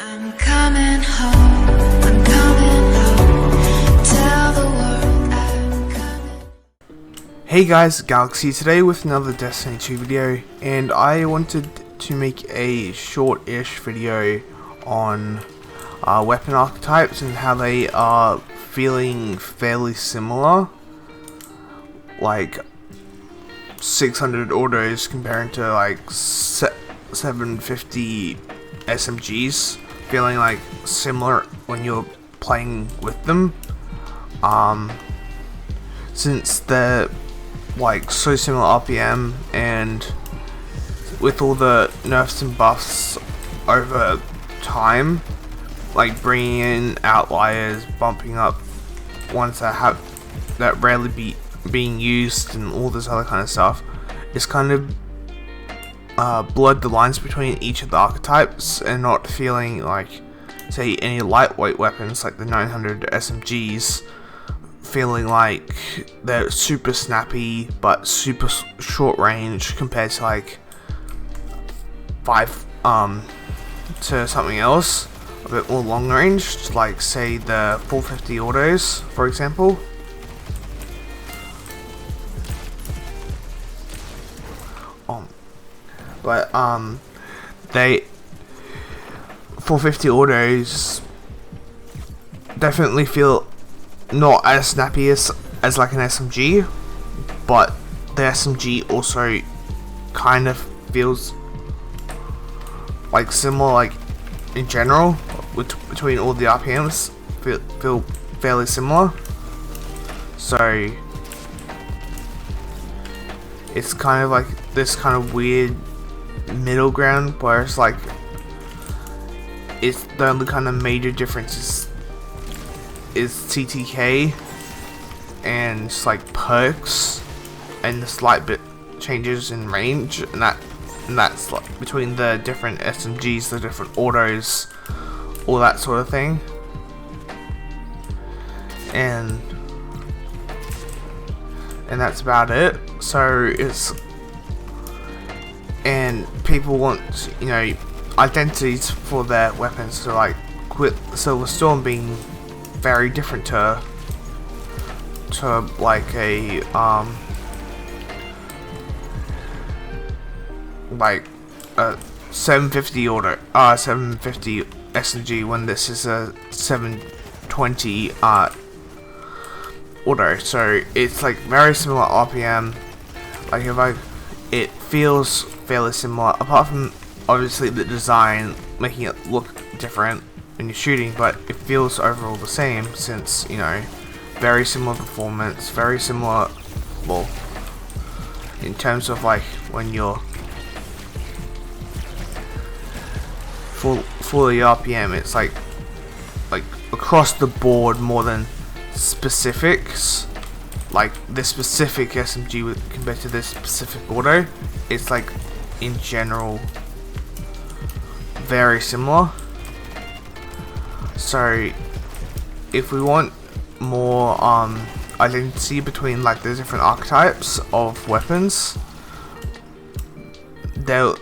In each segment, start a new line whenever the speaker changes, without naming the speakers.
I'm coming home, I'm coming home. Tell the world I'm coming.
Hey guys, Galaxy today with another Destiny 2 video, and I wanted to make a short-ish video on weapon archetypes and how they are feeling fairly similar, like 600 autos comparing to like 750 SMGs, feeling like similar when you're playing with them, since they're like so similar RPM, and with all the nerfs and buffs over time, like bringing in outliers, bumping up ones that rarely being used, and all this other kind of stuff, it's kind of blurred the lines between each of the archetypes, and not feeling like, say, any lightweight weapons like the 900 SMGs feeling like they're super snappy but super short range compared to like 5 to something else a bit more long range, like say the 450 autos, for example. But they 450 autos definitely feel not as snappy as like an SMG, but the SMG also kind of feels like similar, like in general, between all the RPMs feel fairly similar. So it's kind of like this kind of weird middle ground where it's like it's the only kind of major difference is TTK and just like perks and the slight bit changes in range, and that's like between the different SMGs, the different autos, all that sort of thing. And that's about it. So it's, and people want, you know, identities for their weapons. So like with the Silver Storm being very different to like a like a 750 auto 750 SMG, when this is a 720 auto. So it's like very similar RPM. Like it feels fairly similar, apart from obviously the design making it look different when you're shooting, but it feels overall the same, since, you know, very similar performance, very similar, well, in terms of like when you're fully RPM, it's like across the board more than specifics, like this specific SMG compared to this specific auto. It's like in general very similar. So if we want more identity between like the different archetypes of weapons, there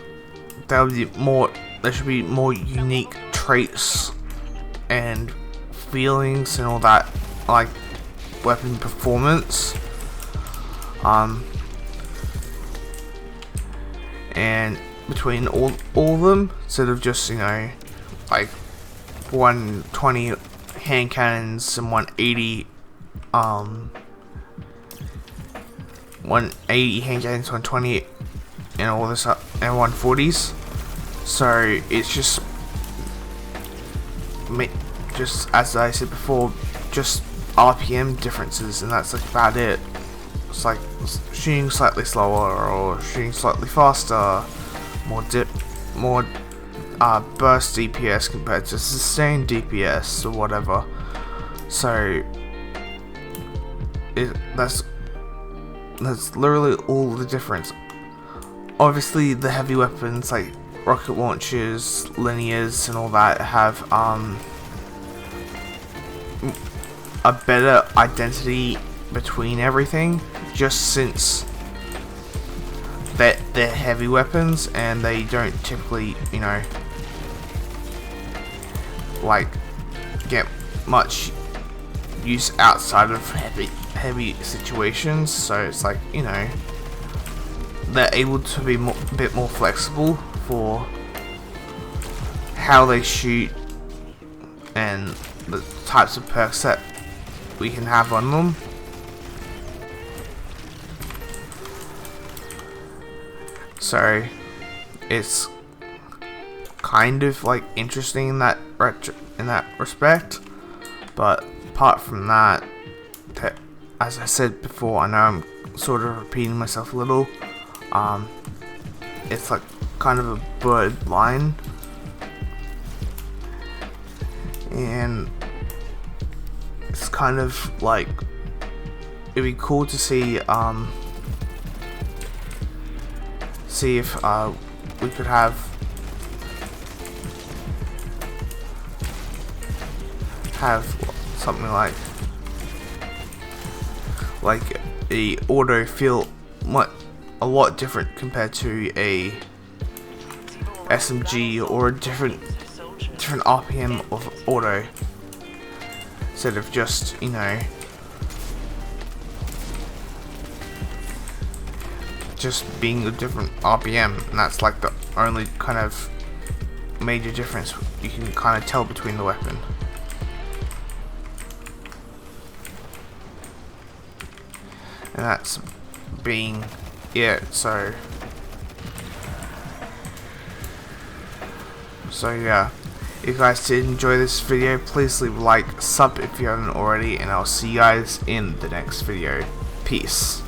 should be more unique traits and feelings and all that, like weapon performance, and between all of them, instead of just, you know, like 120 hand cannons and 180 hand cannons, 120 and all this up, and 140s. So it's just as I said before, just RPM differences, and that's like about it. It's like shooting slightly slower or shooting slightly faster, more burst DPS compared to sustained DPS or whatever. So that's literally all the difference. Obviously the heavy weapons like rocket launchers, linears and all that have a better identity between everything, just since that they're heavy weapons and they don't typically, you know, like get much use outside of heavy situations, so it's like, you know, they're able to be a bit more flexible for how they shoot and the types of perks that we can have on them. So it's kind of like interesting in that respect, but apart from that, as I said before, I know I'm sort of repeating myself a little. It's like kind of a blurred line, and it's kind of like it'd be cool to see if we could have something like a auto feel a lot different compared to a SMG, or a different RPM of auto, instead of just, you know, just being a different RPM. And that's like the only kind of major difference you can kind of tell between the weapon. And that's being it. So yeah, if you guys did enjoy this video, please leave a like, sub if you haven't already, and I'll see you guys in the next video. Peace.